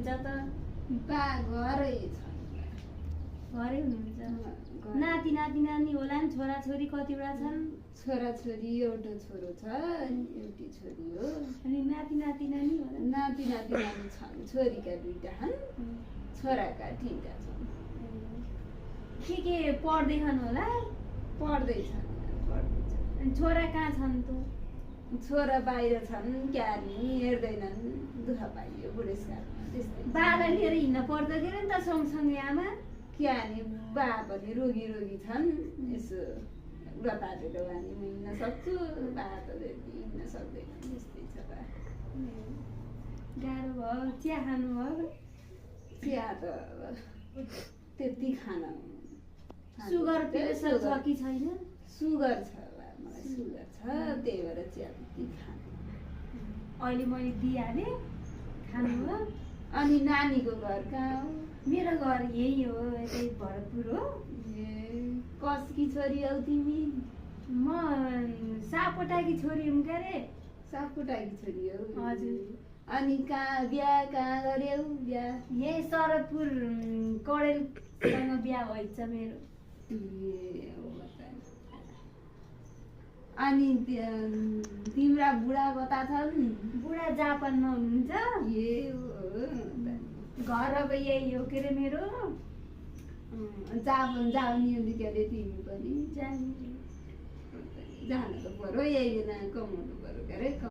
हुनुहुन्छ त? बा घरै छ। घरै हुनुहुन्छ। नाति नातिनी होला नि? छोराछोरी कतिवटा छन्? छोराछोरी एउटा छोरो छ, एउटी छोरी हो। अनि नाति नातिनी होला? नाति नातिनी छन्, छोरीका 2टा छन्, छोराका 3टा छन्। के पढ्दैछन् होला? पढ्दैछन्। अनि छोरा कहाँ छन् त? छोरा बाहिर छन्, क्यारी हेर्दैनन्, दुःख पाइयो बुढेसकालमा त्यस्तै। बालाई लिएर हिँड्न पर्दैन नि त सँगसँगै आमा? क्यानी बा पनि रोगी छन्, यसो लतारेर वानी म हिँड्न सक्छु, बा त हिँड्न सक्दैन, त्यस्तै छ बा। गाह्रो भयो। चिया खानु भयो? चिया त त्यति खान। सुगर प्रेसर छ कि छैन? सुगर छ बा, मलाई सुगर छ, त्यही भएर चिया त्यति खानु। अहिले मैले दिइहालेँ, खानुभयो? अनि नानीको घर कहाँ हो? मेरो घर यही हो, यतै भरतपुर हो। ए कसकी छोरी हौ तिमी? म सापकोटाकी छोरी हुँ। के अरे? सापकोटाकी छोरी हौ? हजुर। अनि बिहा कहाँ गर्यौ? बिहा यही शरदपुर कडेलसँग बिहा भइछ मेरो। ए हो त। अनि तिम्रा बुढा बता छन्? बुढा जापानमा हुनुहुन्छ। ए हो त। घर अब यही हो के अरे मेरो। जापान जाउने हो के अरे तिमी पनि? जाने। जानु त पर्यो, यही कमाउनु पर्यो के अरे।